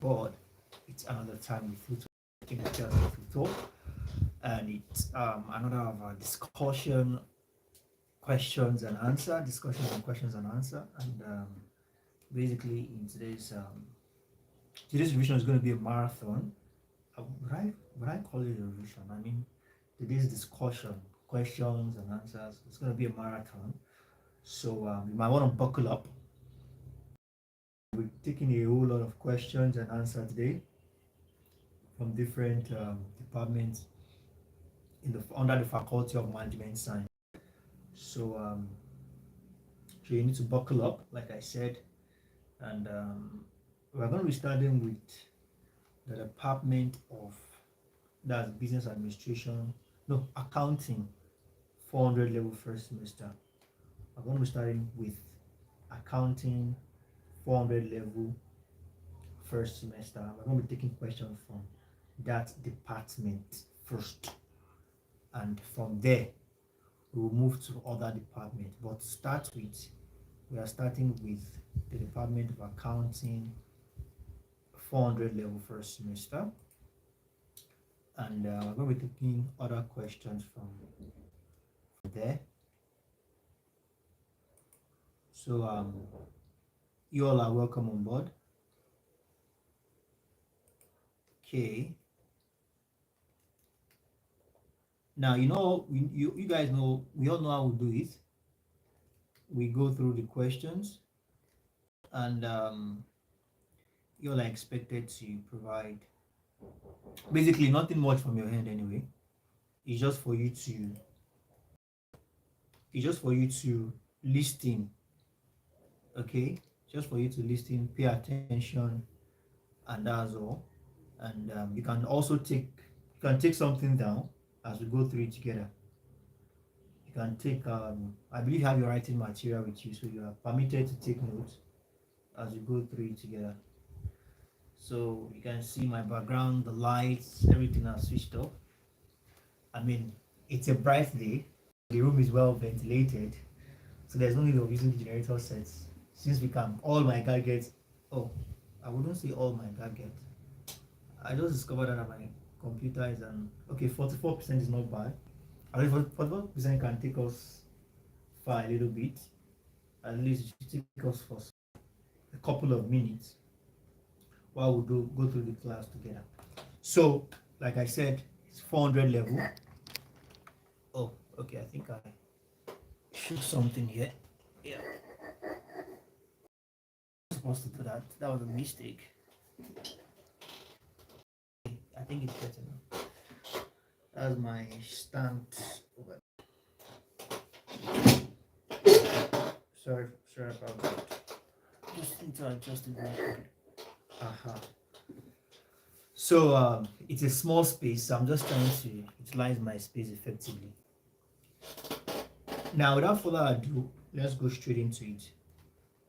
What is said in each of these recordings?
board. It's another time with Futo, and it's another of our discussions and questions and answer. And basically, in today's revision is going to be a marathon. Would I call it a revision? I mean, today's discussion, questions and answers. It's going to be a marathon. So you might want to buckle up. We're taking a whole lot of questions and answers today from different departments under the Faculty of Management Science. So, so you need to buckle up, like I said, and we're going to be starting with the Department of that's Business Administration, no Accounting, 400 level first semester. We're going to be starting with Accounting, 400 level first semester. We're going to be taking questions from that department first, and from there we will move to other departments. But to start with, we are starting with the Department of Accounting, 400 level first semester, and we're going to be taking other questions from there. So you all are welcome on board. Okay. Now you guys know, we all know how we do it. We go through the questions, and you all are expected to provide basically nothing much from your hand anyway. It's just for you to listen. Okay, just for you to listen, pay attention, and that's all. And you can also take something down as we go through it together. You can take I believe you have your writing material with you, so you are permitted to take notes as we go through it together. So you can see my background, the lights, everything are switched off. I mean, it's a bright day, the room is well ventilated, so there's no need of using the generator sets, since we can all my gadgets. Oh, I wouldn't say all my gadgets. I just discovered that my computer is okay, 44% is not bad. I mean, 44% can take us far a little bit. At least it should take us for a couple of minutes while we go through the class together. So, like I said, it's 400 level. Oh, okay, I think I shoot something here. Yeah. I was supposed to do that. That was a mistake. I think it's better now. That's my stamped. Sorry about that. Just need to adjust it real quick. So it's a small space, so I'm just trying to utilize my space effectively. Now, without further ado, let's go straight into it.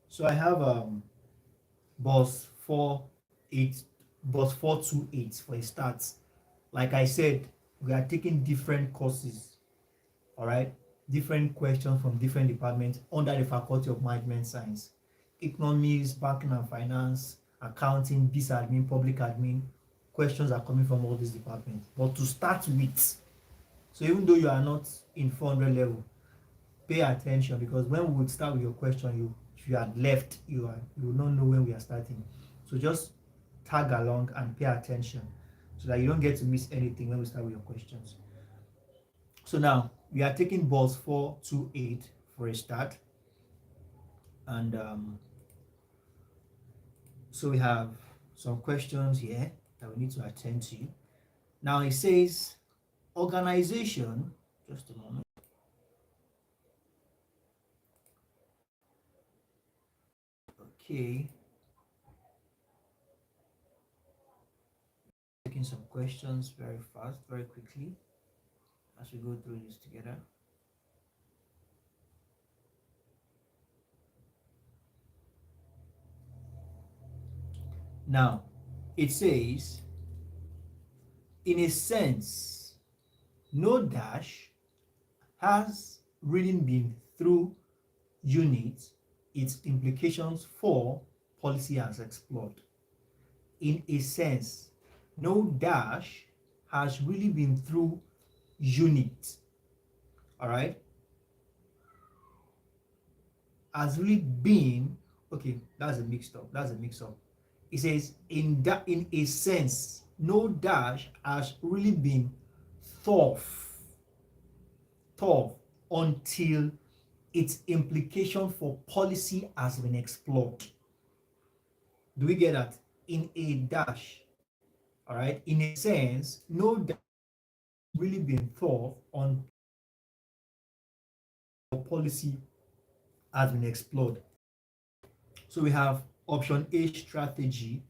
So I have bus 428 for a start. Like I said, we are taking different courses, all right, different questions from different departments under the Faculty of Management Science: economics, banking and finance, accounting, business admin, public admin. Questions are coming from all these departments. But to start with, so even though you are not in 400 level, pay attention, because when we would start with your question, if you had left, you will not know when we are starting. So just tag along and pay attention so that you don't get to miss anything when we start with your questions. So now we are taking balls 428 for a start, and so we have some questions here that we need to attend to. Now it says organization. Just a moment. Okay. Taking some questions very fast, very quickly, as we go through this together. Now, it says, in a sense, no dash has reading been through unit, its implications for policy as explored. in a sense, no dash has really been through unit. All right, has really been, okay, that's a mixed up. That's a mix up. It says in a sense, no dash has really been thought thought until its implication for policy has been explored. Do we get that? In a dash, all right, in a sense, no dash has really been thought on policy has been explored. So we have option A, strategy,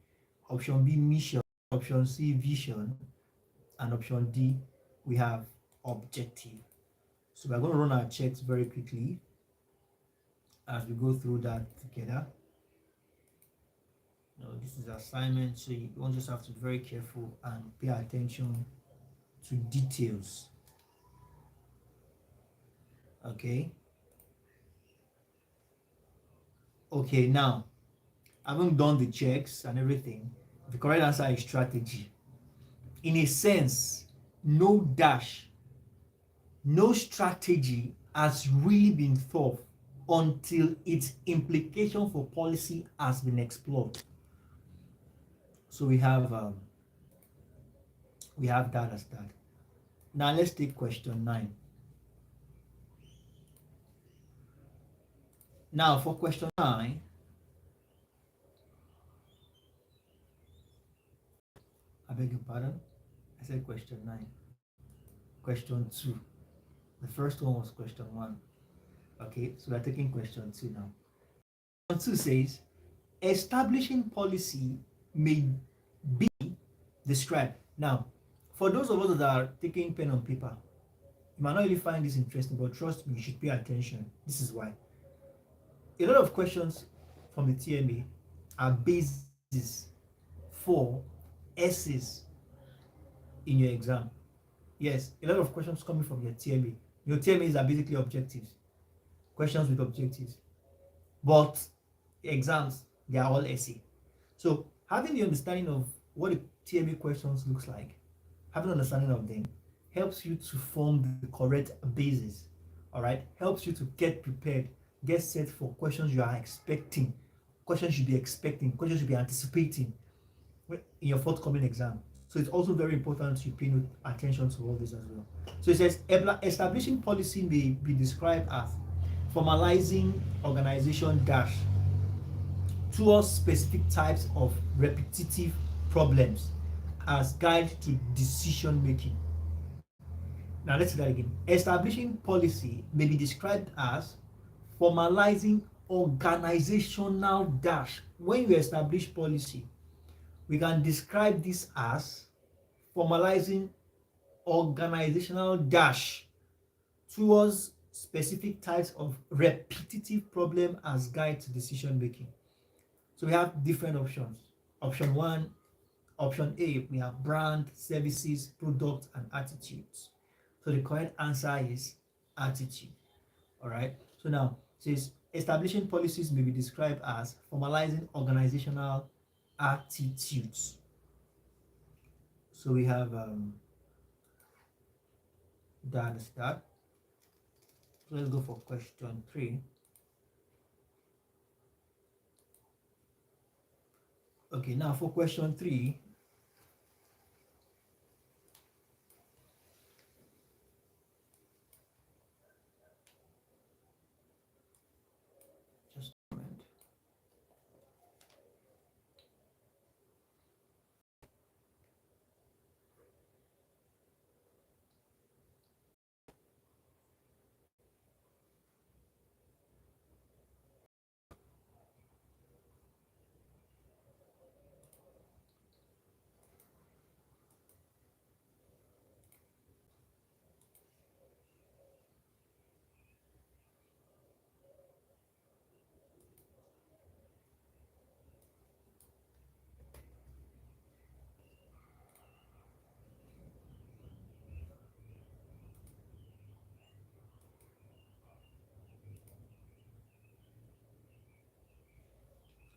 option B, mission, option C, vision, and option D, we have objective. So we're going to run our checks very quickly as we go through that together. This is assignment, so you won't just have to be very careful and pay attention to details. Okay. Okay, now having done the checks and everything, the correct answer is strategy. In a sense, no dash, no strategy has really been thought until its implication for policy has been explored. So we have that as that. Now let's take question 9. Now for question 9, I beg your pardon, I said question 9. Question 2. The first one was question 1. Okay, so we're taking question 2 now. Question 2 says, establishing policy may be described. Now, for those of us that are taking pen and paper, you might not really find this interesting, but trust me, you should pay attention. This is why. A lot of questions from the TMA are bases for S's in your exam. Yes, a lot of questions coming from your TMA. Your TMAs are basically objectives, questions with objectives. But exams, they are all essay. So having the understanding of what the TMA questions looks like, having an understanding of them, helps you to form the correct basis. All right, helps you to get prepared, get set for questions you are expecting, questions you should be expecting, questions you should be anticipating in your forthcoming exam. So it's also very important you pay attention to all this as well. So it says establishing policy may be described as formalizing organization dash towards specific types of repetitive problems as guide to decision making. Now let's do that again. Establishing policy may be described as formalizing organizational dash. When you establish policy, we can describe this as formalizing organizational dash towards specific types of repetitive problem as guide to decision making. So we have different options. Option 1, option A, we have brand, services, products, and attitudes. So the correct answer is attitude. All right. So now it says establishing policies may be described as formalizing organizational attitudes. So we have that is that. So let's go for question 3. Okay, now for question 3, just a moment.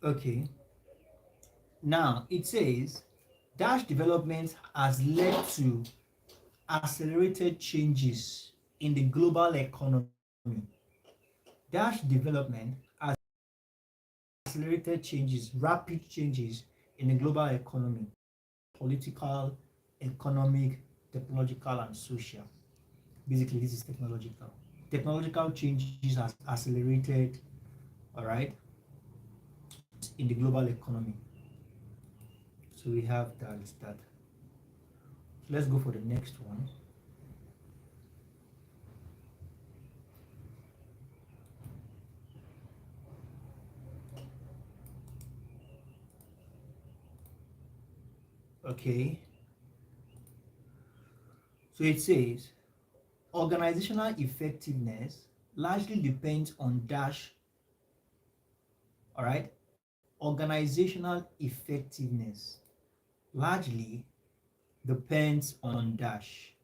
Okay, Now it says dash development has led to accelerated changes in the global economy. Dash development has accelerated changes, rapid changes in the global economy, political, economic, technological, and social. Basically, this is technological. Technological changes has accelerated, all right, in the global economy. So we have that is that. So let's go for the next one. Okay. So it says organizational effectiveness largely depends on dash, all right? Organizational effectiveness largely depends on dash.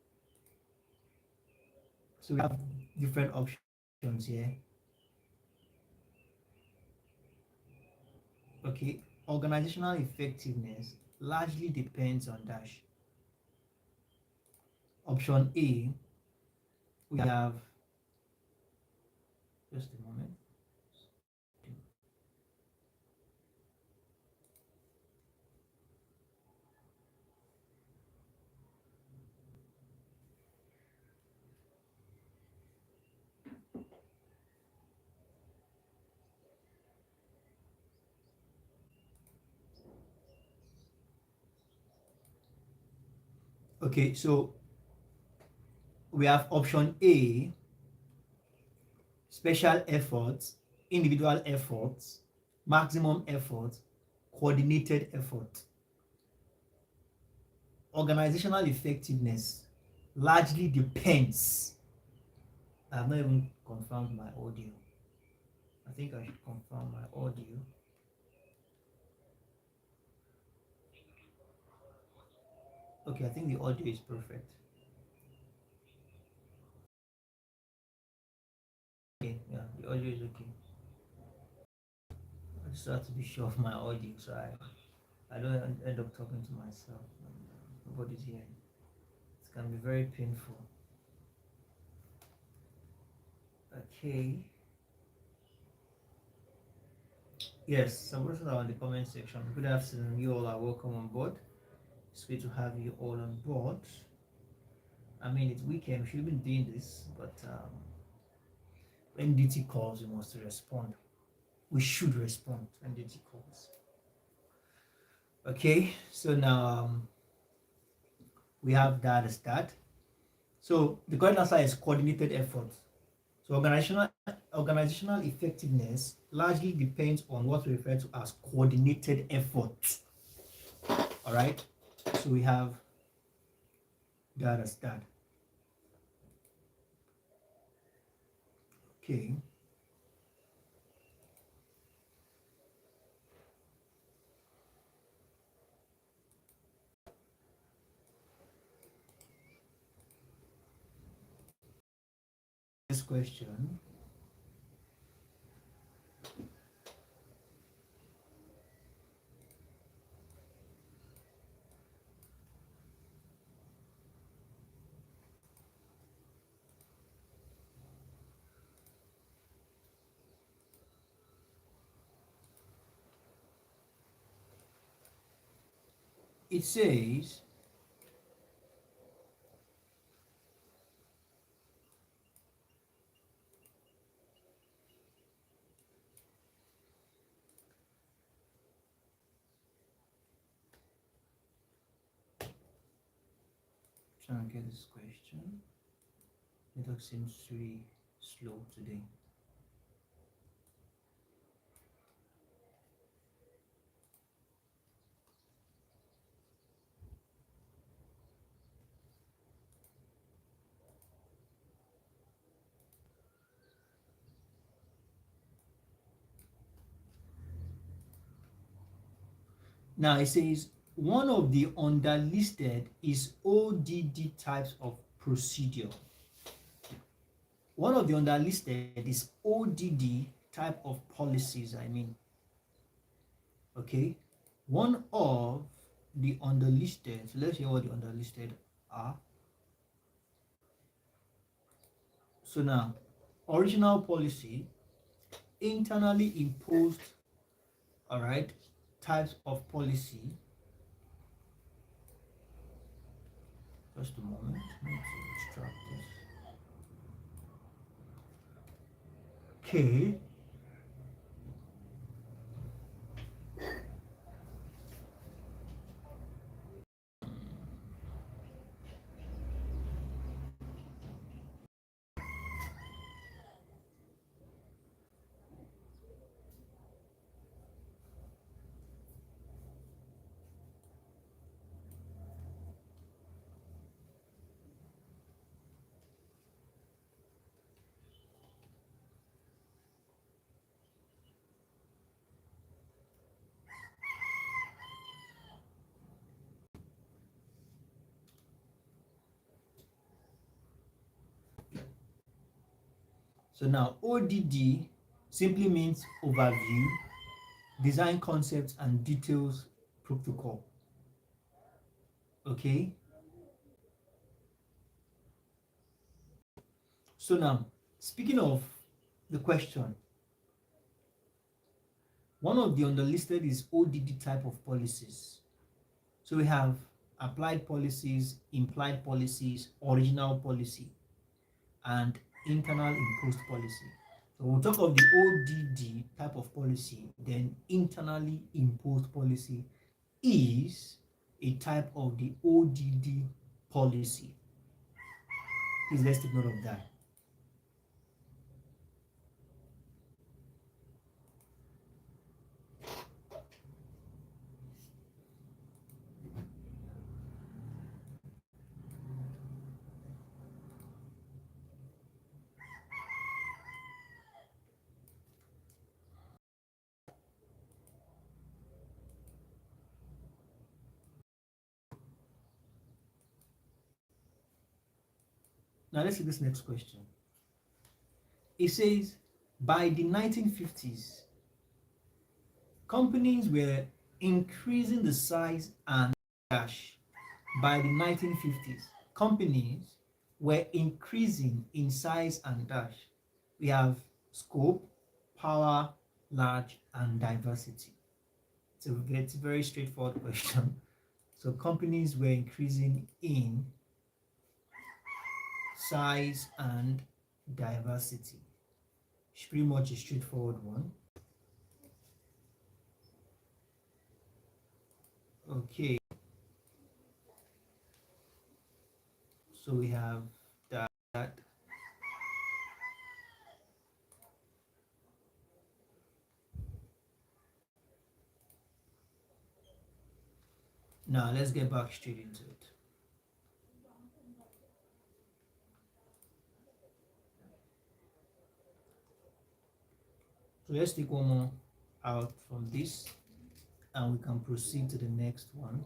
So we have different options here. Okay, organizational effectiveness largely depends on dash. Option A, we have, just a moment. Okay, so we have option A, special efforts, individual efforts, maximum effort, coordinated effort. Organizational effectiveness largely depends. I have not even confirmed my audio. I think I should confirm my audio. Okay, I think the audio is perfect. Okay, yeah, the audio is okay. I just have to be sure of my audio so I don't end up talking to myself and nobody's hearing. It can be very painful. Okay. Yes, some persons are in the comment section. Good afternoon. You all are welcome on board. It's good to have you all on board. I mean, it's weekend. We should have been doing this, but when duty calls, we must respond. We should respond when duty calls. Okay, so now we have that as that. So the correct answer is coordinated effort. So organizational effectiveness largely depends on what we refer to as coordinated effort. All right. So we have that as that. Okay. This question. It says trying to get this question. Network seems to be slow today. Now it says one of the underlisted is ODD types of procedure. One of the underlisted is ODD type of policies, I mean. Okay. One of the underlisted, so let's hear what the underlisted are. So now, original policy, internally imposed, all right, types of policy. Just a moment, I need to extract this. Okay. So now ODD simply means overview, design concepts and details protocol. Okay. So now, speaking of the question, one of the underlisted is ODD type of policies. So we have applied policies, implied policies, original policy, and internal imposed policy. So we'll talk of the ODD type of policy, then internally imposed policy is a type of the ODD policy. Please let's take note of that. Now let's see this next question. It says, by the 1950s, companies were increasing the size and dash. By the 1950s, companies were increasing in size and dash. We have scope, power, large, and diversity. It's a very straightforward question. So companies were increasing in size and diversity. It's pretty much a straightforward one. Okay. So we have that. Now let's get back straight into it. So let's take one more out from this and we can proceed to the next one.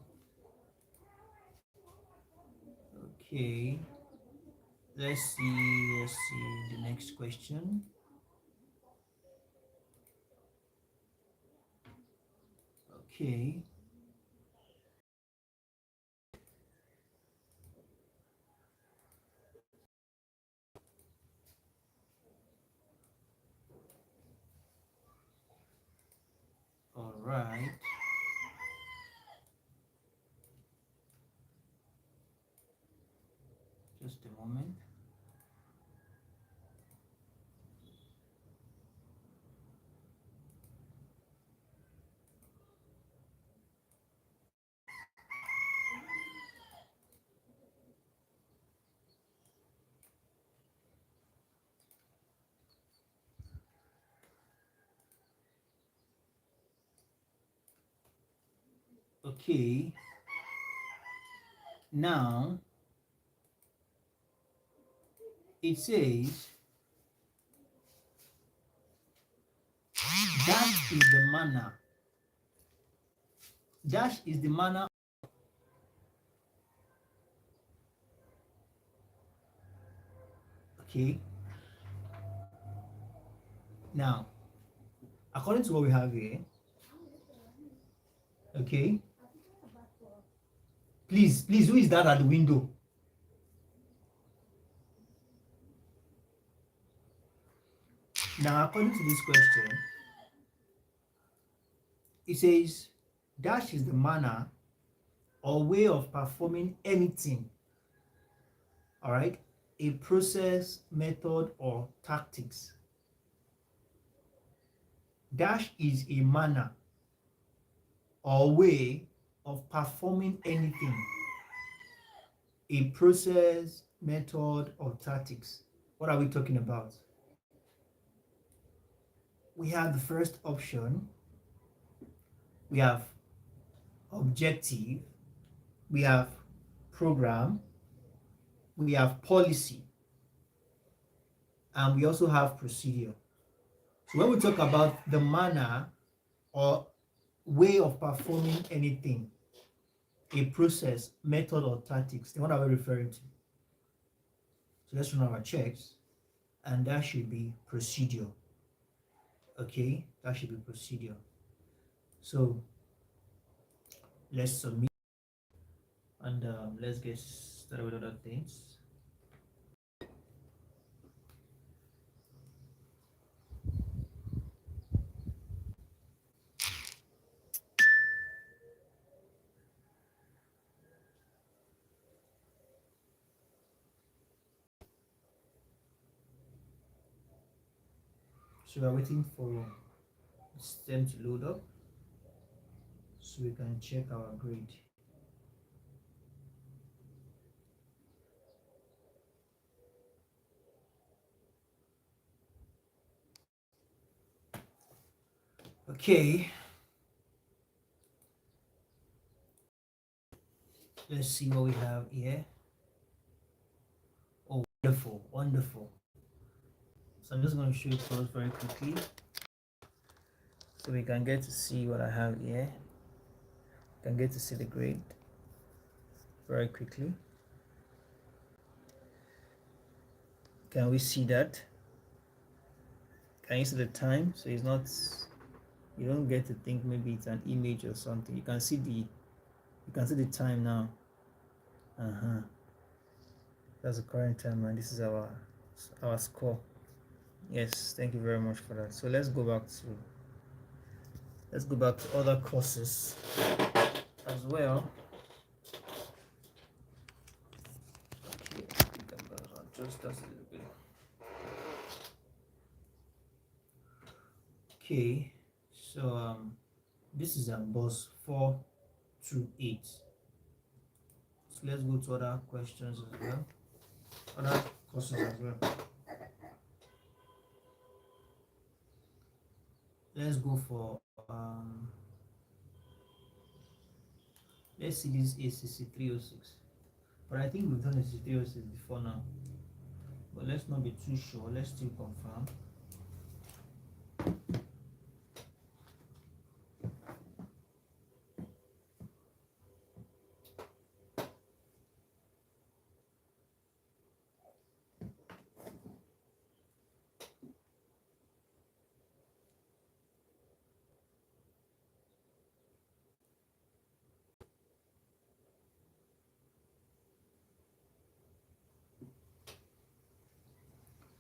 Okay, let's see the next question. Okay. All right. Just a moment. Okay. Now it says that is the manner. Dash is the manner. Okay. Now, according to what we have here, Okay, please, who is that at the window? Now, according to this question, it says dash is the manner or way of performing anything. All right, a process, method, or tactics. Dash is a manner or way of performing anything, a process, method, or tactics. What are we talking about? We have the first option, we have objective, we have program, we have policy, and we also have procedure. So when we talk about the manner or way of performing anything, a process, method, or tactics, then what are we referring to? So let's run our checks, and that should be procedure. Okay, that should be procedure. So let's submit, and let's get started with other things. So we're waiting for the system to load up so we can check our grade. Okay, let's see what we have here. Oh, wonderful, wonderful. So I'm just going to show it to us very quickly so we can get to see what I have here. We can get to see the grade very quickly. Can we see that? Can you see the time? So it's not, you don't get to think maybe it's an image or something. You can see the time now. That's the current time, and this is our score. Yes, thank you very much for that. So let's go back to other courses as well. Okay, I think I'm gonna adjust that a little bit. Okay, so this is bus 428. So let's go to other questions as well, other courses as well. Let's go for let's see this ACC 306, but I think we've done ACC 306 before now, but let's not be too sure. Let's still confirm.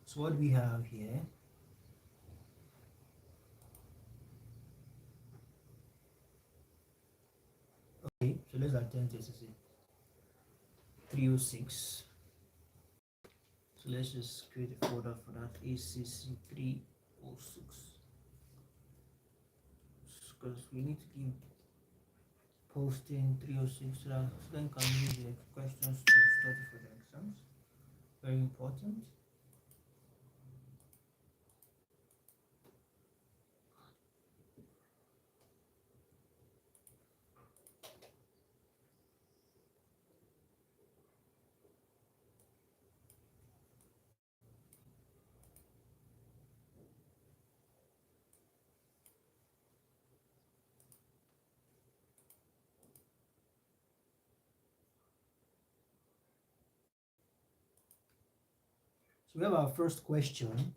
So what we have here, okay, so let's attempt ACC 306. So let's just create a folder for that, ACC 306, because we need to keep posting 306 so that students can use the questions to study for the exams. Very important. So we have our first question.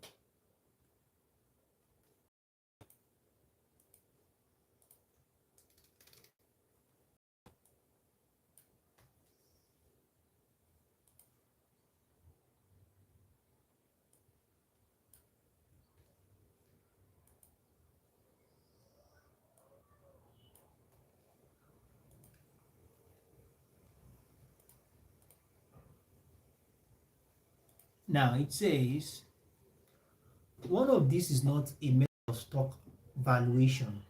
Now it says one of these is not a method of stock valuation.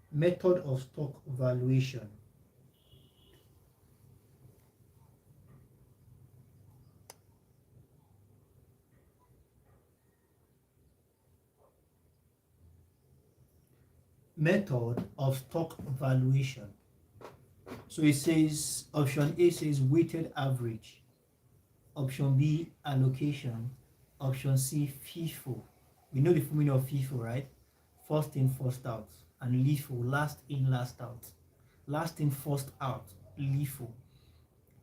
Method of stock valuation. Method of stock valuation. So it says option A says weighted average, option B allocation, option C FIFO. We know the full meaning of FIFO, right? First in, first out, and LIFO, last in, last out. Last in, first out, LIFO.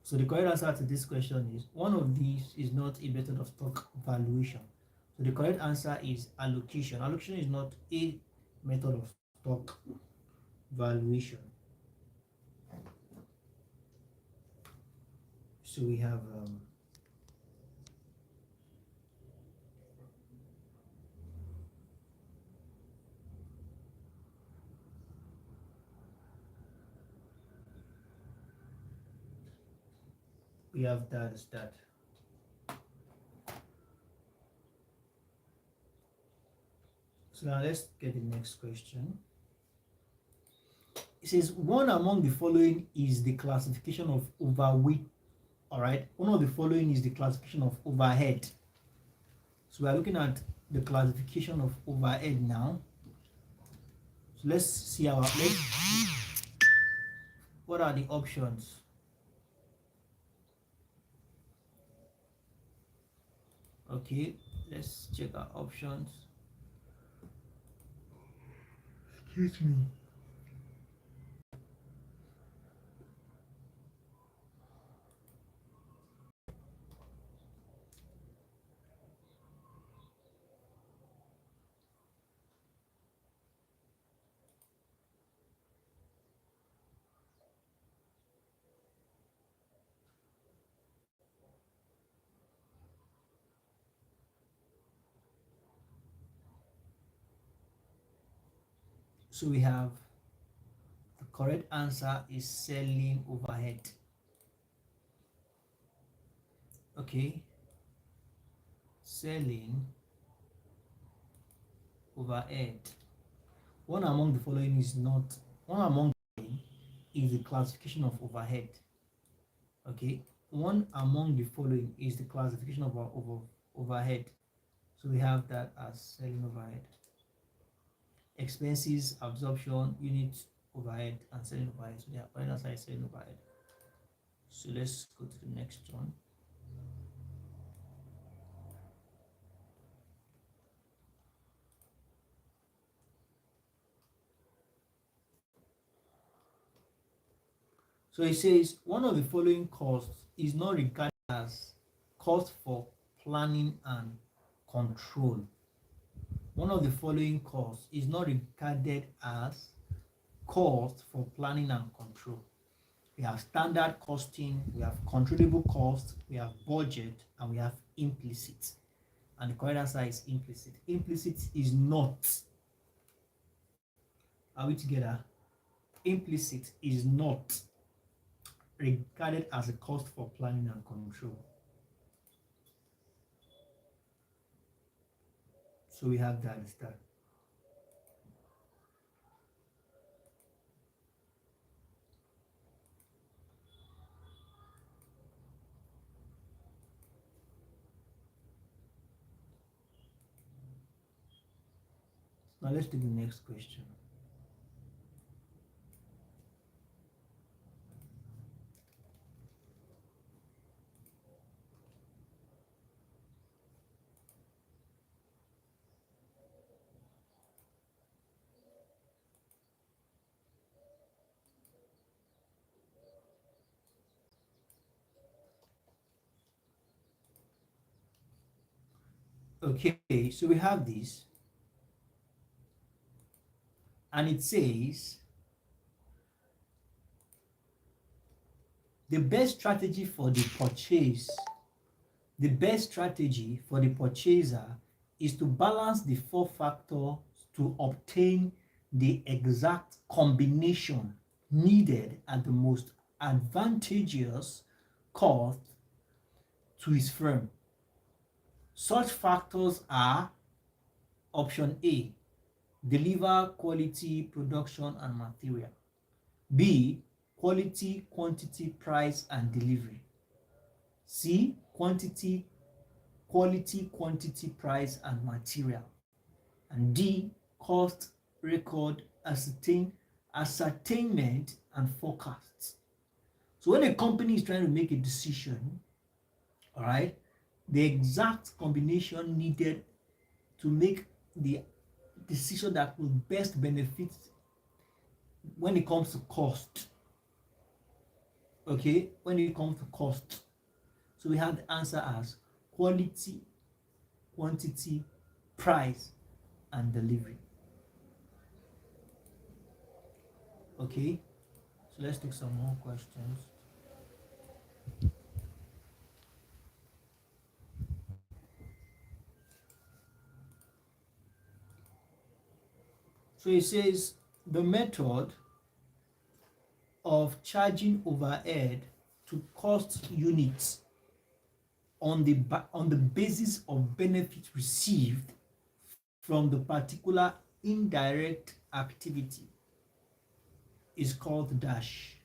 So the correct answer to this question is one of these is not a method of stock valuation. So the correct answer is allocation. Allocation is not a method of stock valuation. So we have that is that. So now let's get the next question. It says one among the following is the classification of overweight. All right, one of the following is the classification of overhead. So we are looking at the classification of overhead now. So let's see what are the options. Okay, let's check our options. Excuse me. So we have the correct answer is selling overhead. Okay, selling overhead. One among the following is not one among them is the classification of overhead. Okay, one among the following is the classification of overhead. So we have that as selling overhead. Expenses, absorption, unit overhead, and selling overhead. So the correct answer is selling overhead. So let's go to the next one. So it says one of the following costs is not regarded as cost for planning and control. One of the following costs is not regarded as cost for planning and control. We have standard costing, we have controllable cost, we have budget, and we have implicit. And the correct answer is implicit. Implicit is not. Are we together? Implicit is not regarded as a cost for planning and control. So we have that as that. Now let's do the next question. Okay, so we have this, and it says the best strategy for the purchaser is to balance the four factors to obtain the exact combination needed at the most advantageous cost to his firm. Such factors are option A, deliver quality, production, and material. B, quality, quantity, price, and delivery. C, quantity, quality, quantity, price, and material. And D, cost, record, ascertainment, and forecasts. So when a company is trying to make a decision, all right, the exact combination needed to make the decision that will best benefit when it comes to cost. Okay, when it comes to cost. So we have the answer as quality, quantity, price, and delivery. Okay, so let's take some more questions. So it says the method of charging overhead to cost units on the basis of benefits received from the particular indirect activity is called dash.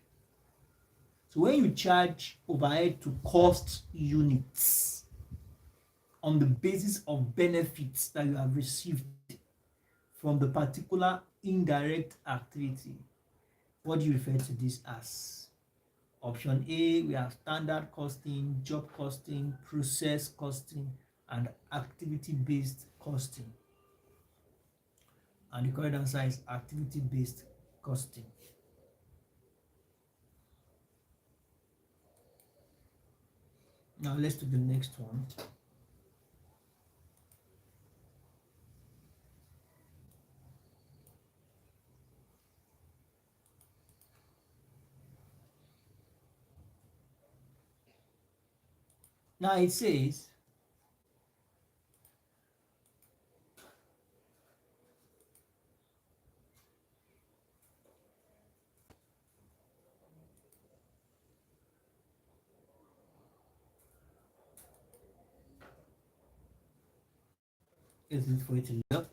So when you charge overhead to cost units on the basis of benefits that you have received from the particular indirect activity, what do you refer to this as? Option A, we have standard costing, job costing, process costing, and activity-based costing. And the correct answer is activity-based costing. Now let's do the next one. Now it says, is it for it to look?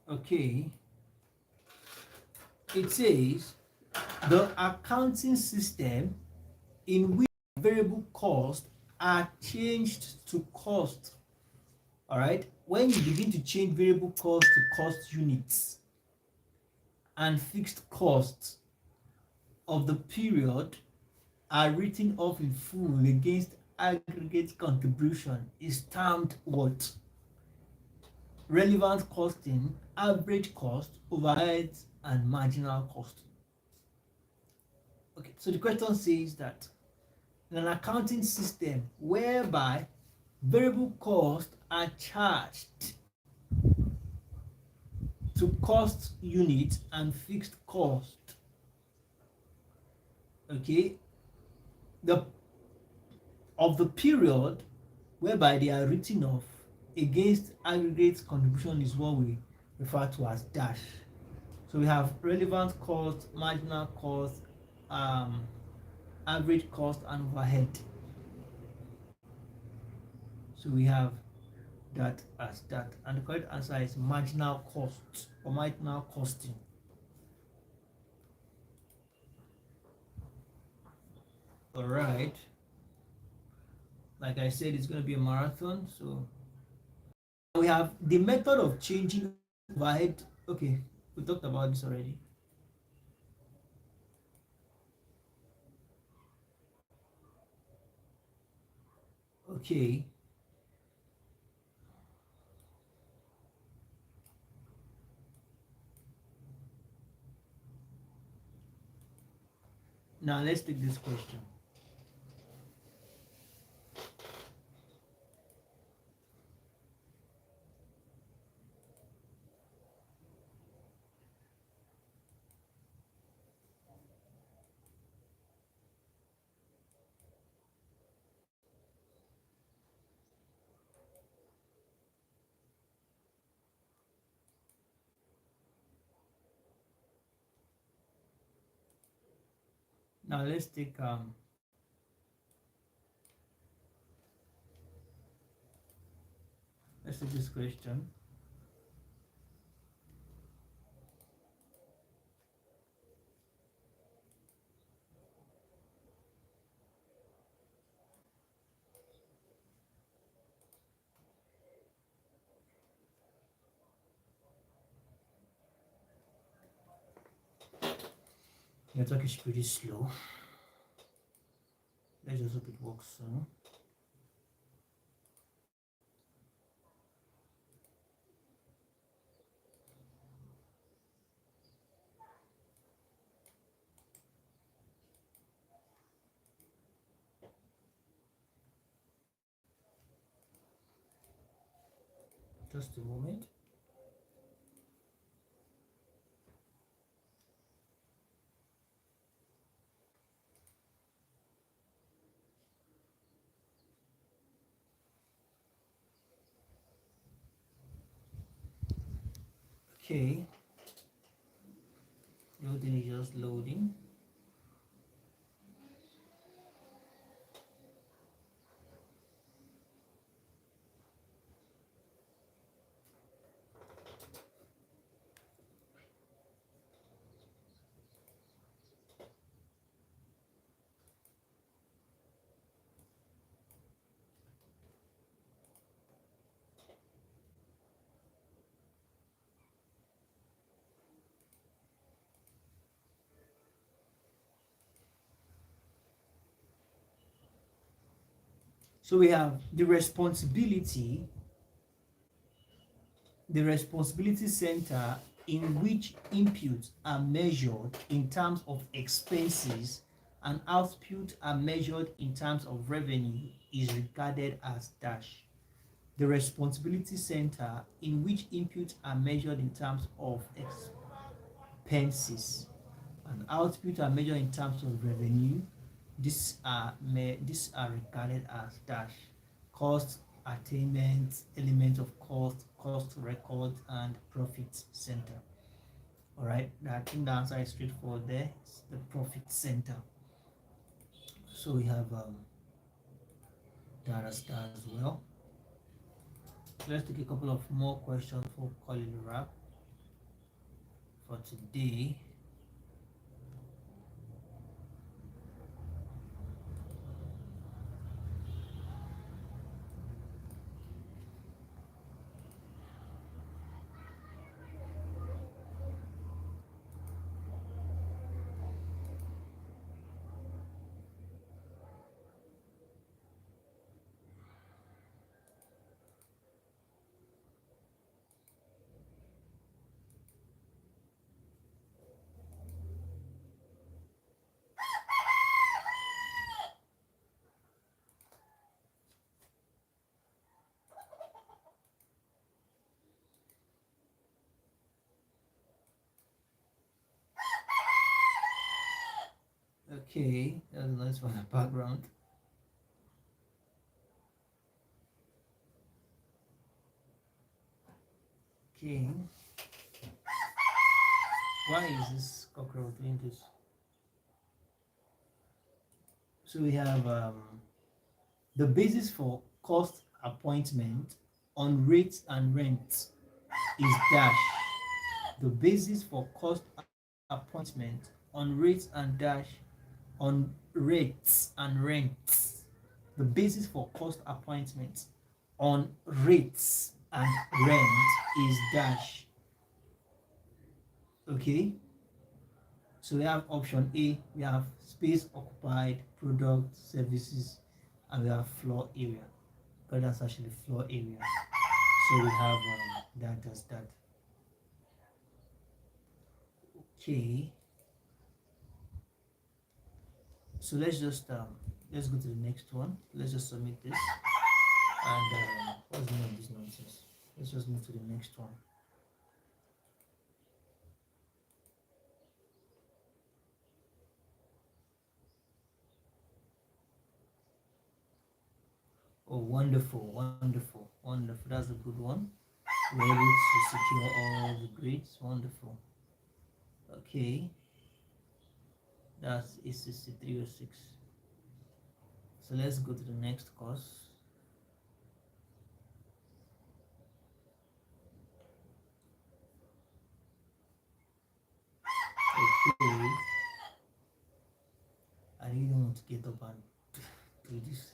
Okay. It says the accounting system in which variable costs are changed to cost. All right. When you begin to change variable cost to cost units and fixed costs of the period are written off in full against aggregate contribution is termed what? Relevant costing, average cost, overheads, and marginal costing. Okay, so the question says that in an accounting system whereby variable costs are charged to cost unit and fixed cost, okay, the of the period whereby they are written off against aggregate contribution is what we refer to as dash. So we have relevant cost, marginal cost, average cost, and overhead. So we have that as that, and the correct answer is marginal cost or marginal costing. All right. Like I said, it's going to be a marathon. So we have the method of changing overhead. Okay, we talked about this already. Okay. Now let's take this question. Now let's take Let's take this question. Network is pretty slow. Let's just hope it works soon. Just a moment. Okay, loading is just loading. So we have the responsibility center, in which inputs are measured in terms of expenses and output are measured in terms of revenue, is regarded as dash. The responsibility center, in which inputs are measured in terms of expenses and output are measured in terms of revenue, these are regarded as dash. Cost attainment, element of cost record, and profit center. All right, I think the answer is straightforward there. It's the profit center. So we have data star as well. Let's take a couple of more questions for calling a wrap for today. Okay, that's nice for the background. Okay. Why is this cockroach doing this? So we have the basis for cost appointment on rates and rents is dash. The basis for cost appointment on rates and dash on rates and rents. The basis for cost appointment on rates and rent is dash. Okay, so we have option A, we have space occupied, product, services, and we have floor area. But that's actually floor area. So we have that as that. Okay, so let's go to the next one. Let's just submit this, and what's the name of this nonsense? Let's just move to the next one. Oh, wonderful, wonderful, wonderful. That's a good one. We're able to secure all the grades. Wonderful. Okay, that's A6306. So let's go to the next course. Okay. I really don't want to get up and do this.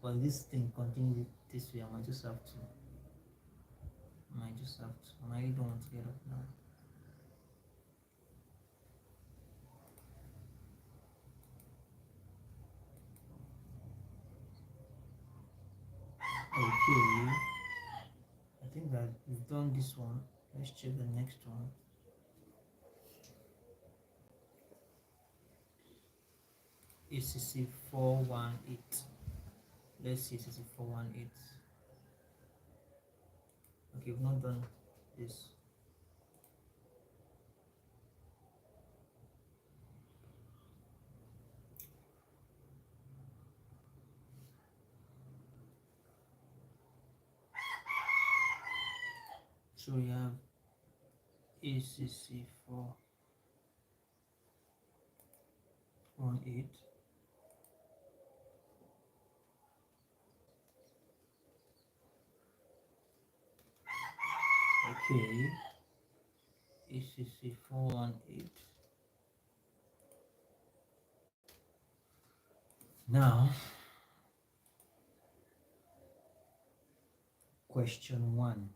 But this thing continues this way, I might just have to. I really don't want to get up now. Okay. I think that we've done this one. Let's check the next one. ACC 418. Let's see ACC 418. Okay, we've not done this. So we have ACC 418. Okay. ACC 418. Now, question 1.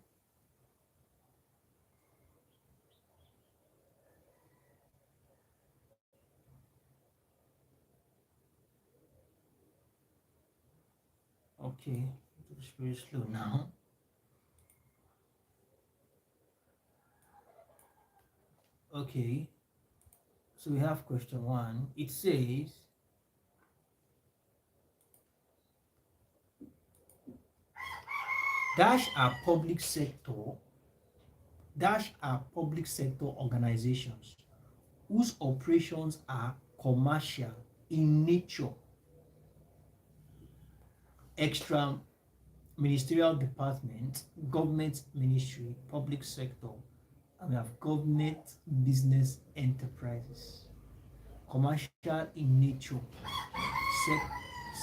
Okay, it's very slow now. Okay, so we have question 1. It says, dash are public sector organizations whose operations are commercial in nature, extra ministerial department, government ministry, public sector, and we have government business enterprises. Commercial in nature,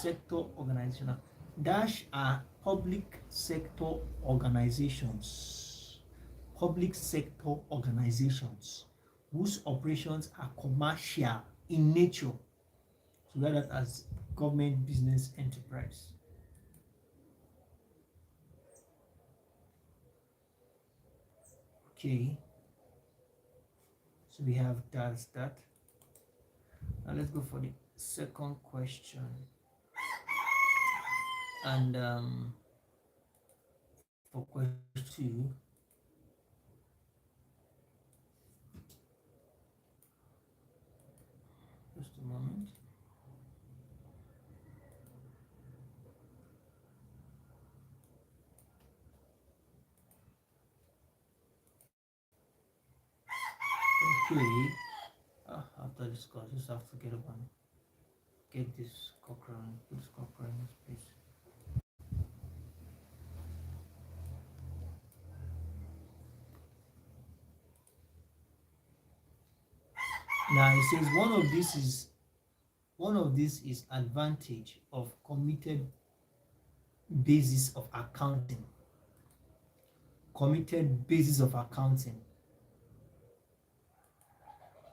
sector organization. Dash are public sector organizations whose operations are commercial in nature. So we have that as government business enterprise. Okay, so we have that. Now let's go for the second question. And for question 2, just a moment. Okay, after this course, just have to get up and get this Cochrane, put this Cochrane in this place. Now it says one of these is advantage of committed basis of accounting. Committed basis of accounting.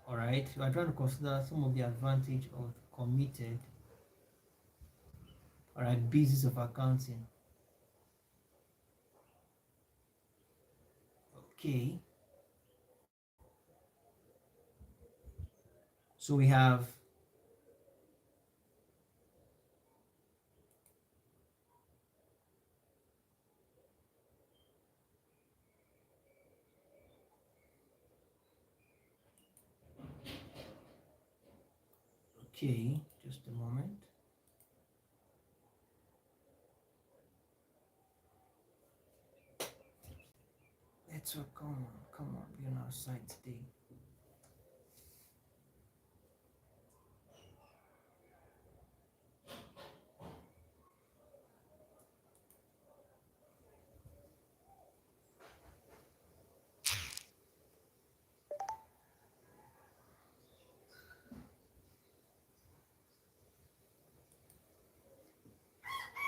All right, we are trying to consider some of the advantage of committed. All right, basis of accounting. Okay. So we have okay, just a moment. Let's work, come on, be on our side today.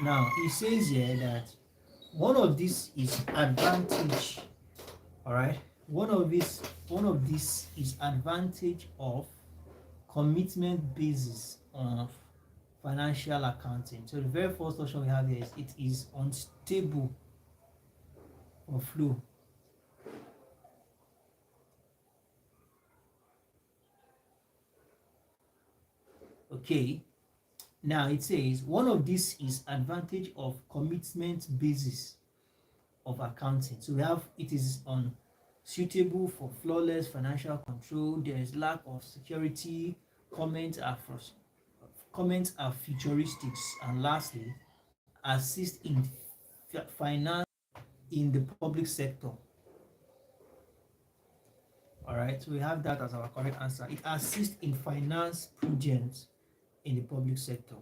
Now it says here that one of these is advantage. All right, One of this is advantage of commitment basis of financial accounting. So the very first option we have here is it is unstable or flow. Okay, now it says one of these is advantage of commitment basis of accounting. So we have it is unsuitable for flawless financial control. There is lack of security. Comments are futuristics, and lastly, assist in finance in the public sector. All right, so we have that as our correct answer. It assists in finance prudence in the public sector.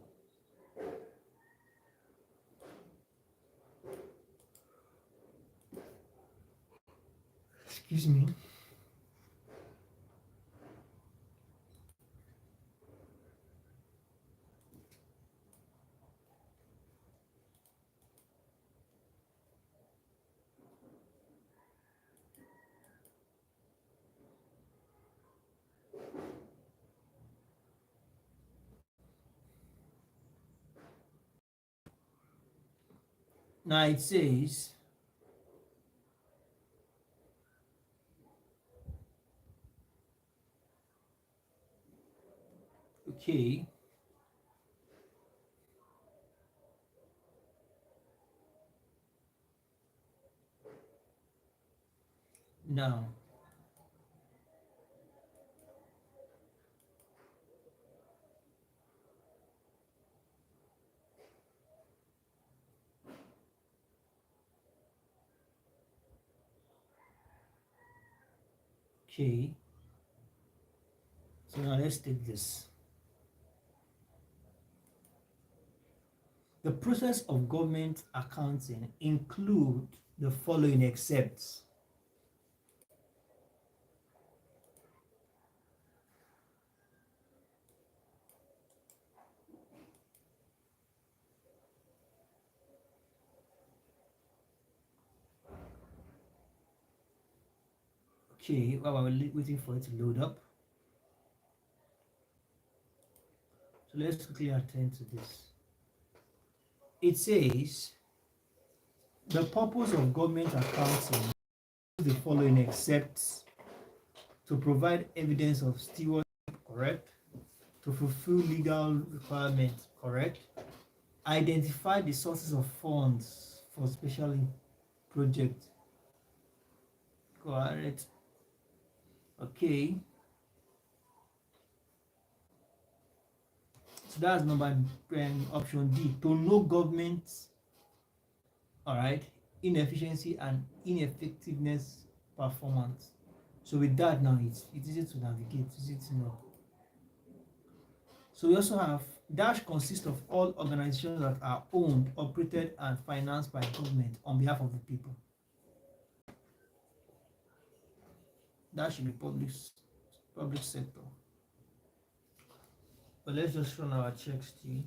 Excuse me. Now it says, okay, now okay, so now let's take this. The process of government accounting include the following except. Okay, while we're waiting for it to load up, so let's quickly attend to this. It says the purpose of government accounting is the following except to provide evidence of stewardship, correct? To fulfill legal requirements, correct? Identify the sources of funds for special project, correct? Okay, so that's number option D. To know government, all right, inefficiency and ineffectiveness performance. So with that now, it's easy to navigate, it's easy to know. So we also have dash consists of all organizations that are owned, operated, and financed by government on behalf of the people. That should be public sector. But let's just run our checks too.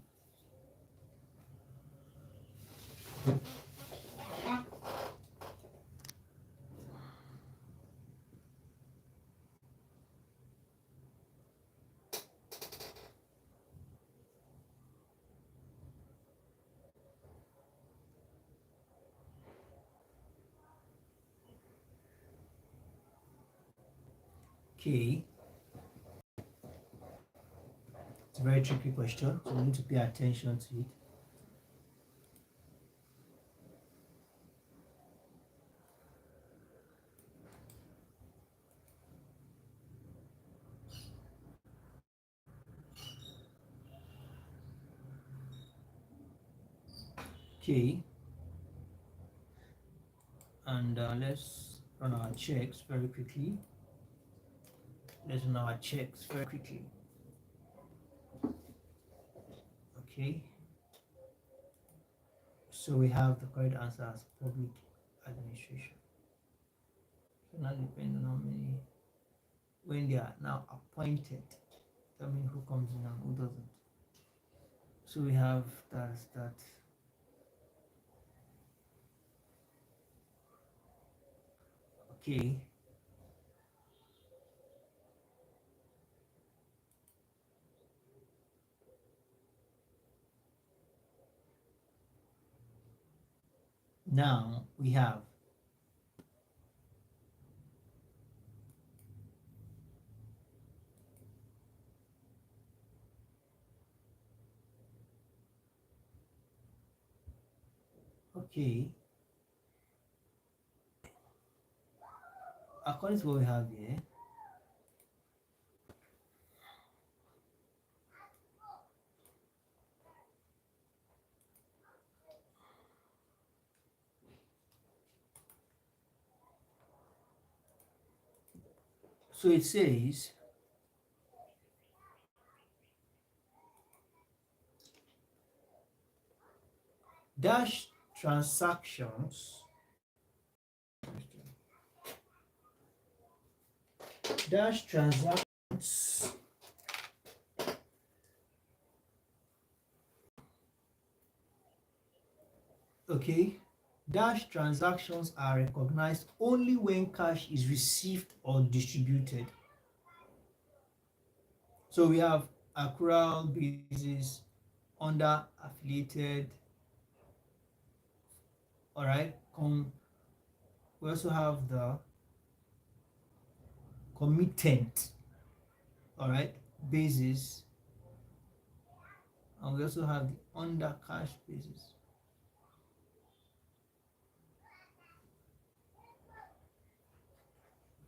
Okay. It's a very tricky question, so we need to pay attention to it. Okay. And let's run our checks very quickly. Okay. So we have the correct answer as public administration. So now depending on how many, when they are now appointed, I mean who comes in and who doesn't. So we have that. Okay. Now we have okay, according to what we have here, so it says dash transactions dash transactions okay, dash transactions are recognized only when cash is received or distributed. So we have accrual basis under affiliated, all right. We also have the committent, all right, basis, and we also have the under cash basis.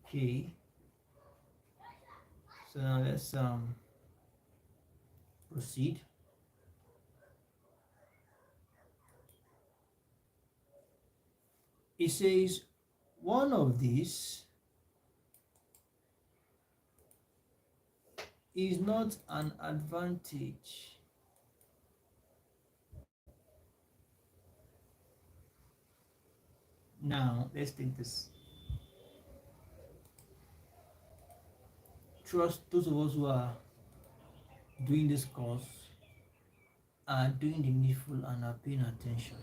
Okay, so now let's proceed. It says one of these is not an advantage now. Let's take this. Trust those of us who are doing this course are doing the needful and are paying attention.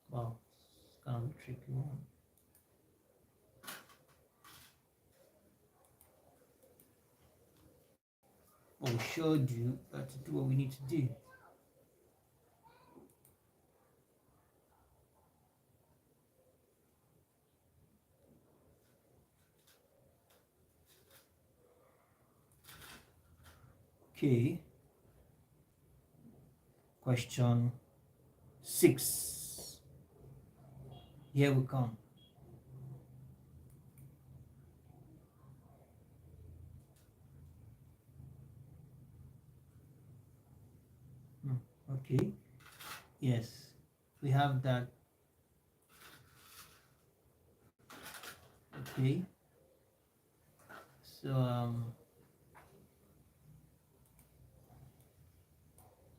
Wow, it's kind of a tricky one. But we showed you that to do what we need to do. Okay, question 6. Here we come. Okay, yes, we have that. Okay, so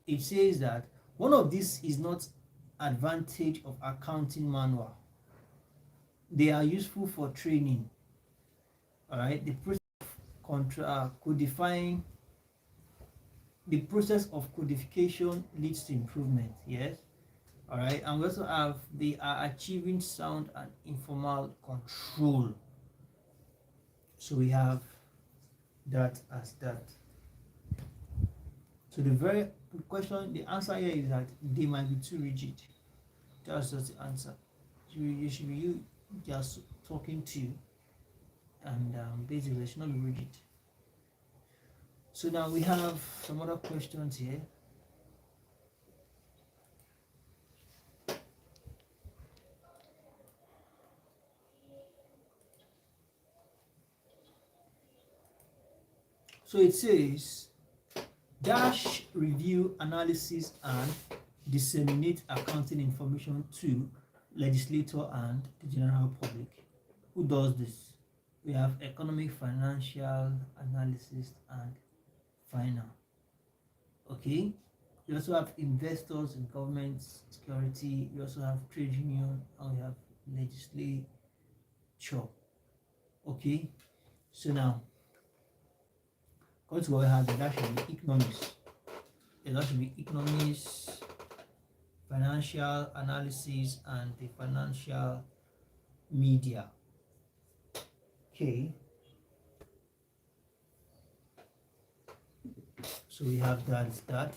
it says that one of these is not advantage of accounting manual. They are useful for training. All right, the process of codifying, the process of codification leads to improvement. Yes. All right, and we also have they are achieving sound and informal control. So we have that as that. So the question, the answer here is that they might be too rigid. That's just the answer. You should be you just talking to, and basically it should not be rigid. So now we have some other questions here. So it says dash review analysis and disseminate accounting information to legislator and the general public. Who does this? We have economic, financial analysis, and final. Okay, we also have investors in government security. We also have trade union, and we have legislature. Okay, so now going to what we have, that should be economics. That should be economics, financial analysis, and the financial media. Okay, so we have that.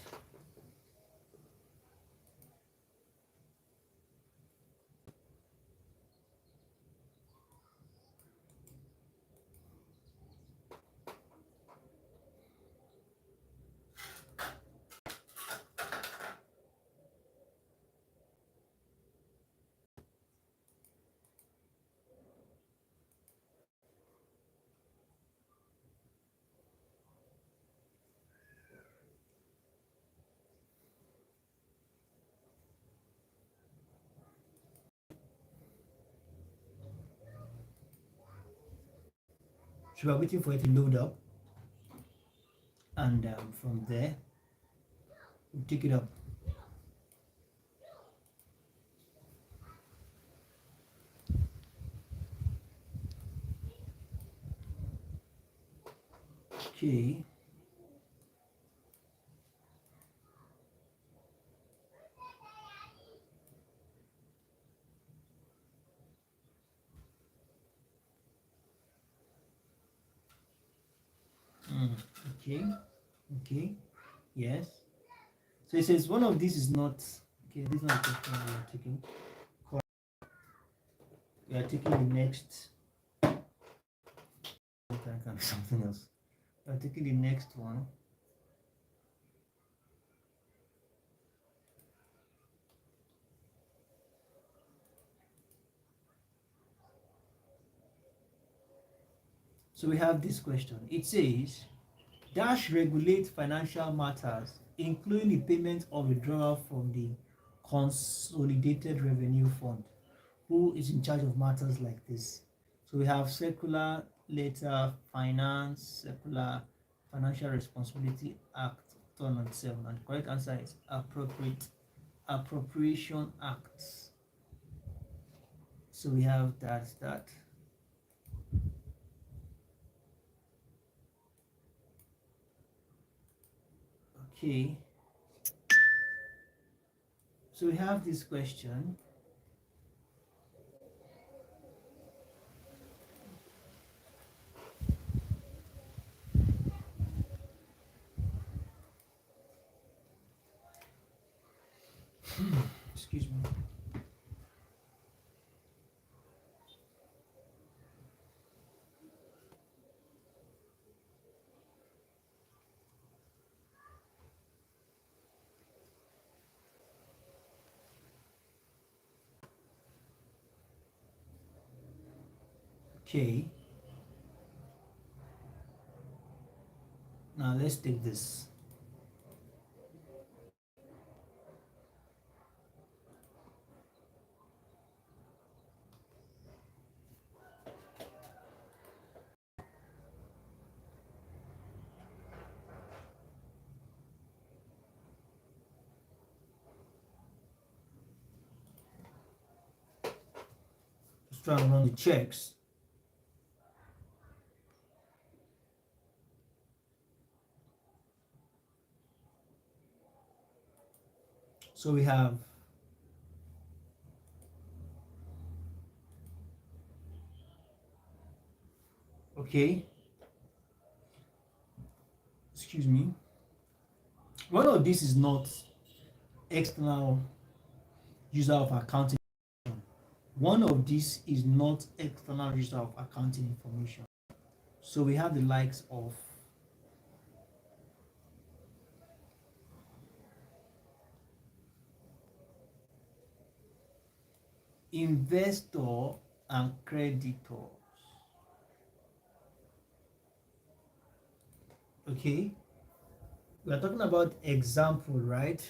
So we're waiting for it to load up, and from there we take it up. Okay. Okay. Okay. Yes. So it says one of these is not okay. This is not the question we are taking. We are taking the next. That can be something else. We are taking the next one. So we have this question. It says, Dash regulate financial matters, including the payment of withdrawal from the Consolidated Revenue Fund. Who is in charge of matters like this? So we have Circular Letter Finance, Circular Financial Responsibility Act 2007, and the correct answer is Appropriation Acts. So we have that. Okay. So we have this question. Excuse me. Okay. Now let's take this. Let's try and run the checks. So we have okay. Excuse me. One of this is not external user of accounting. One of these is not external user of accounting information. So we have the likes of investor and creditor. Okay, we are talking about example, right?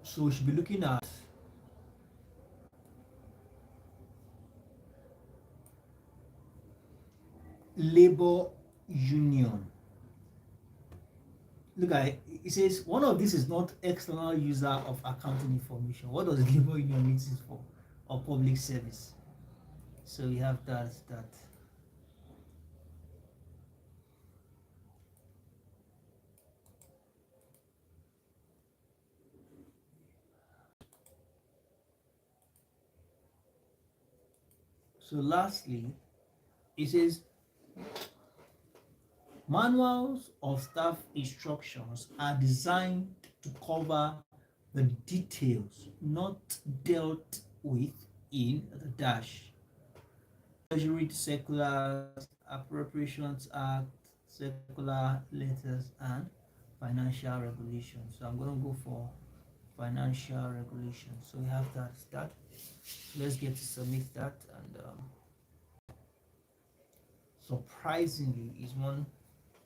So we should be looking at labor union. Look at it, it says one of these is not external user of accounting information. What does labor union need this for? Or public service. So we have that. So lastly, it says manuals of staff instructions are designed to cover the details not dealt with in the dash. Treasury circulars, appropriations act, circular letters, and financial regulations. So I'm going to go for financial regulations. So we have that start. Let's get to submit that, and surprisingly is 1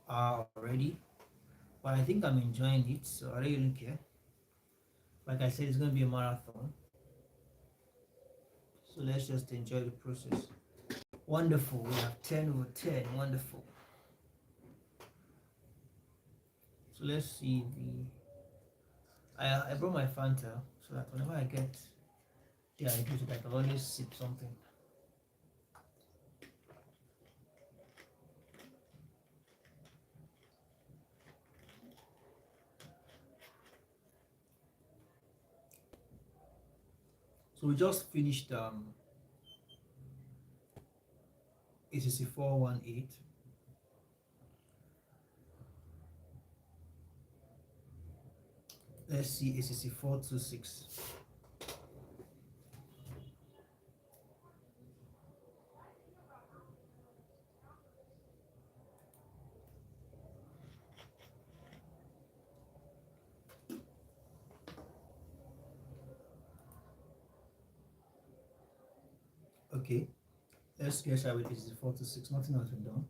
hour already, but I think I'm enjoying it, so I really don't care. Like I said, it's going to be a marathon, so let's just enjoy the process. Wonderful, we have 10 over 10. Wonderful. So let's see I brought my Fanta so that whenever I get dehydrated I can always sip something. So we just finished ACC 418. Let's see ACC 426. Okay, let's get started with ACC 426. Nothing has been done.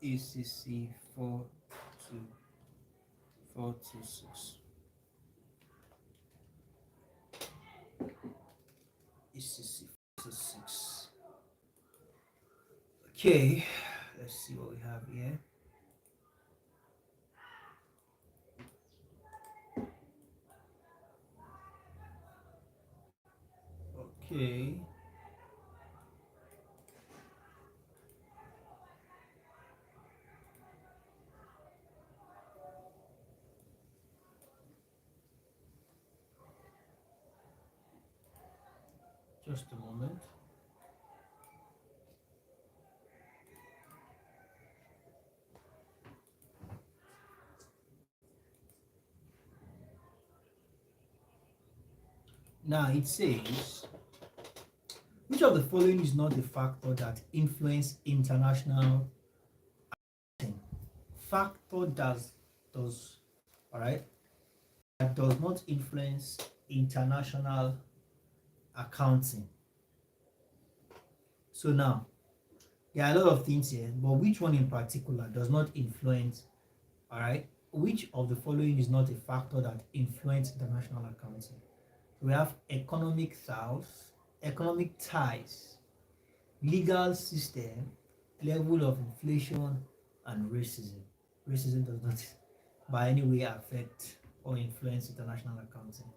ACC 426. ACC 426. Okay, let's see what we have here. Okay. Just a moment. Now it says, which of the following is not a factor that influence international accounting? Factor does all right, that does not influence international accounting. So now there are a lot of things here, but which one in particular does not influence? All right, which of the following is not a factor that influence international accounting? We have economic ties, legal system, level of inflation, and racism. Racism does not by any way affect or influence international accounting.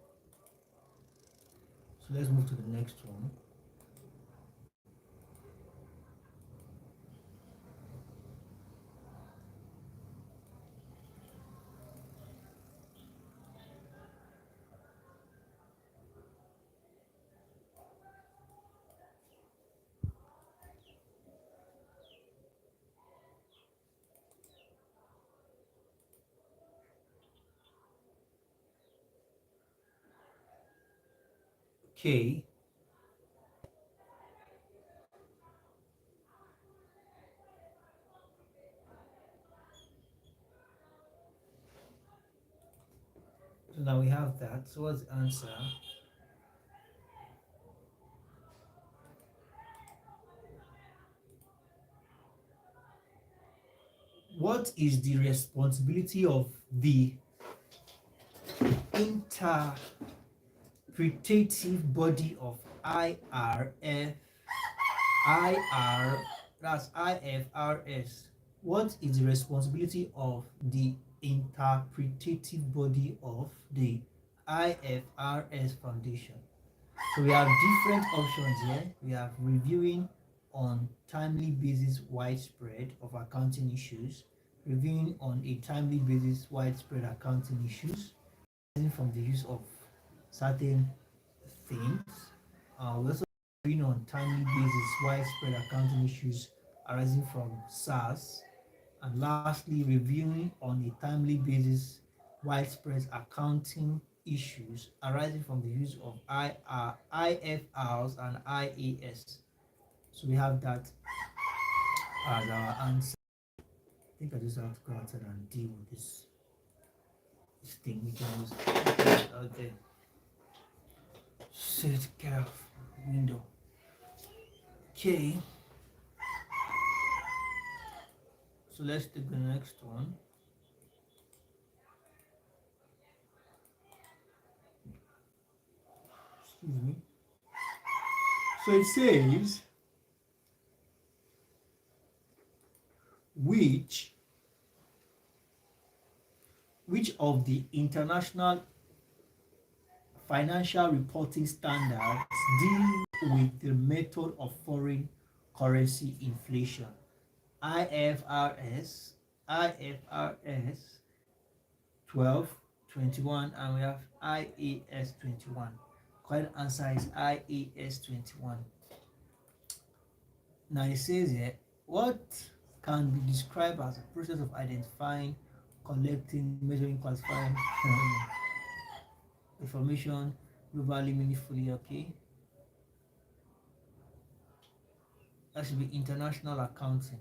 So let's move to the next one. Okay. So now we have that. So what's the answer? What is the responsibility of the interpretative body of IR, that's IFRS? What is the responsibility of the interpretative body of the IFRS Foundation. So we have different options here. We have reviewing on timely basis widespread of accounting issues, reviewing on a timely basis widespread accounting issues from the use of certain things. We also reviewing on timely basis widespread accounting issues arising from SARS, and lastly reviewing on a timely basis widespread accounting issues arising from the use of IFRs and IAS. So we have that as our answer. I think I just have to go outside and deal with this thing. We can just out there. Sit, get out window. Okay. So let's take the next one. Excuse me. So it says, which of the international financial reporting standards deal with the method of foreign currency inflation? IFRS 12, 21, and we have IAS 21. Correct answer is IAS 21. Now it says here, what can be described as a process of identifying, collecting, measuring, classifying information globally meaningfully? Okay, that should be international accounting.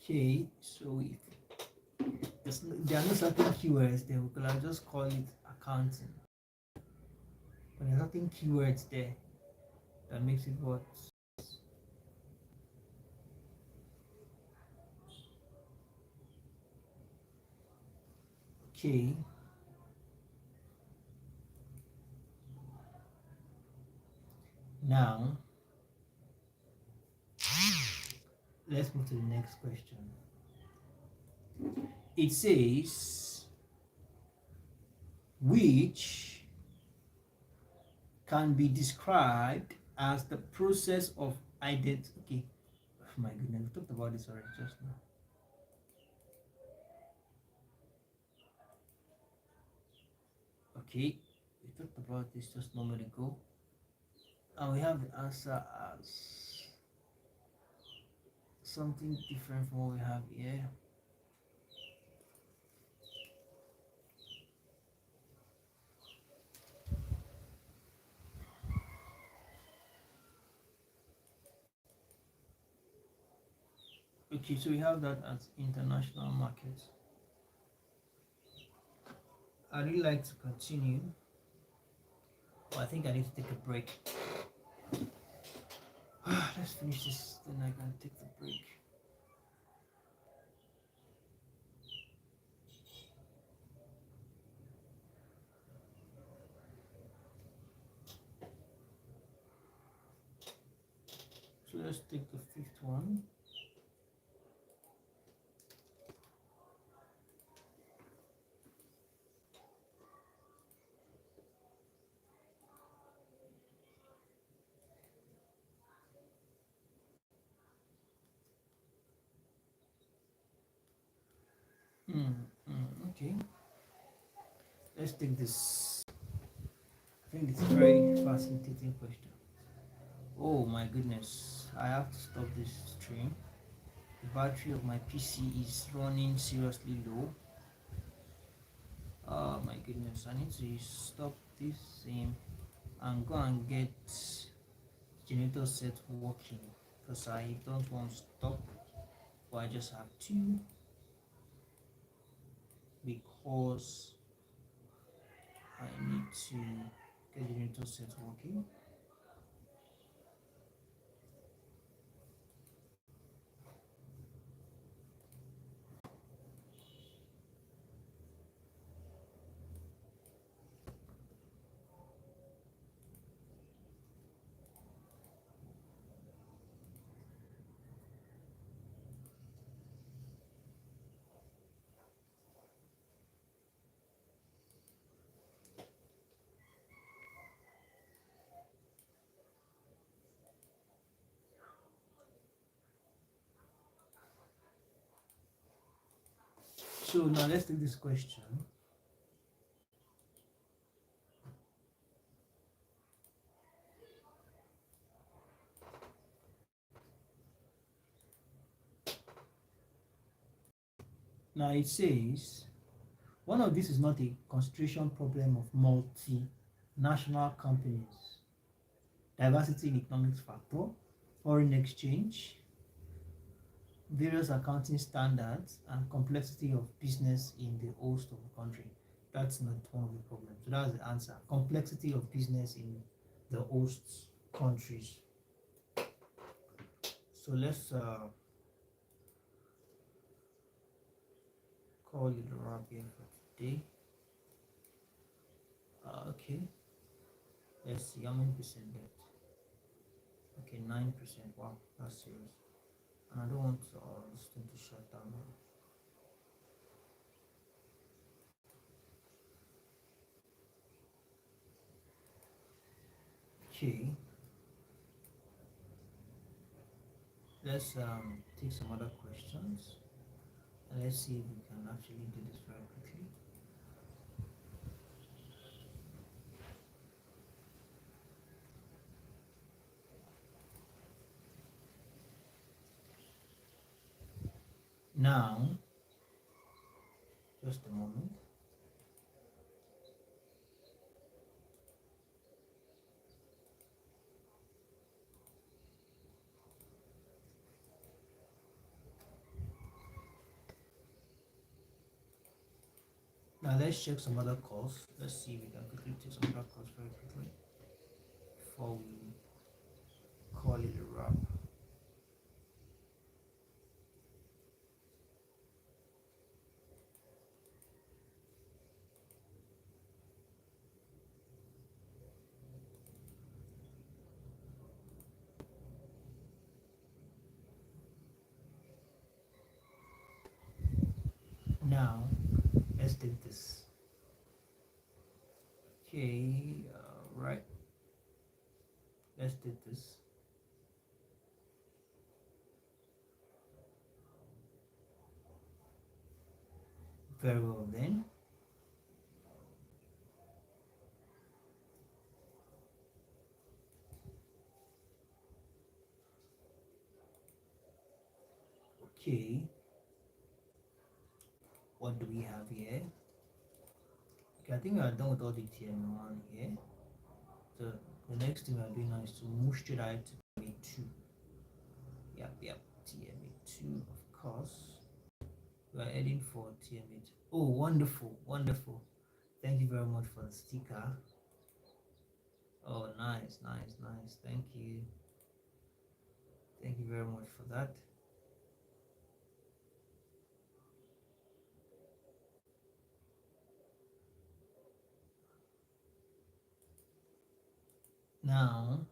Okay, so if there are no certain keywords, then we could have just call it accounting. But there are certain keywords there that makes it what. Okay. Now, let's move to the next question. It says, which can be described as the process of identity. Okay, oh my goodness, we talked about this already just now. Okay, we talked about this just a moment ago, and we have the answer as something different from what we have here. Okay, so we have that as international markets. I'd really like to continue, but I think I need to take a break. Let's finish this, then I can take the break. So let's take the fifth one. Okay. Let's take this. I think it's a very fascinating question. Oh my goodness. I have to stop this stream. The battery of my PC is running seriously low. Oh my goodness. I need to stop this thing and go and get generator set working, because I don't want to stop, but I just have to, because I need to get generator set working. So now let's take this question. Now it says, one of this is not a concentration problem of multinational companies. Diversity in economics factor, foreign exchange, various accounting standards, and complexity of business in the host of the country. That's not one of the problems. So that's the answer. Complexity of business in the host countries. So let's call it a wrap here for today. Okay, let's see how many percent debt. Okay, 9%. Wow, that's serious. And I don't want this thing to shut down now. Okay, let's take some other questions and let's see if we can actually do this very quickly. Now, just a moment. Now let's check some other calls. Let's see if we can quickly take some other calls very quickly before we call it a wrap. Now, let's take this. Okay, right. Let's take this. Very well then. Okay, what do we have here? Okay, I think we are done with all the TM1 here. So the next thing we are doing now is to move straight ahead to TMA2. Yep, TMA2, of course. We are heading for TMA2. Oh, wonderful, wonderful. Thank you very much for the sticker. Oh, nice. Thank you. Thank you very much for that. Now,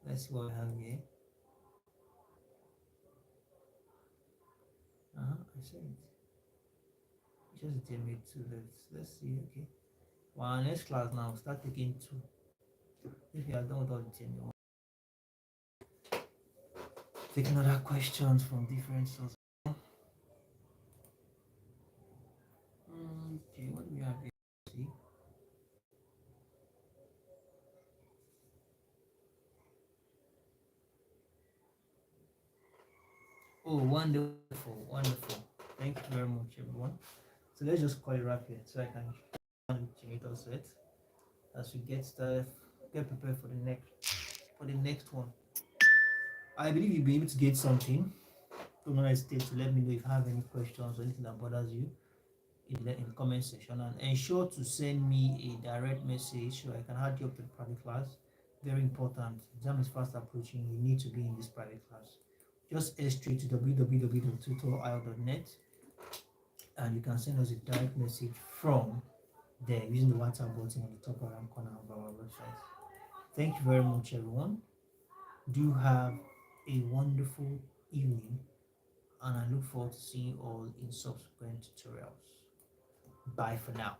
let's see what we have here. I said it. Just TMA2. Let's see. Okay. Well, next class now, start taking two. If you are done with all the TMA1. Taking other questions from different sources. Okay, what do we have here? See? Oh, wonderful. Thank you very much, everyone. So let's just call it wrap here so I can change it set as we get started, get prepared for the next one. I believe you'll be able to get something. Don't hesitate to let me know if you have any questions or anything that bothers you in the comment section, and ensure to send me a direct message so I can add you up to the private class. Very important. Exam is fast approaching. You need to be in this private class. Just head straight to www.tutoril.net and you can send us a direct message from there using the WhatsApp button on the top right corner of our website. Thank you very much, everyone. Do have a wonderful evening, and I look forward to seeing you all in subsequent tutorials. Bye for now.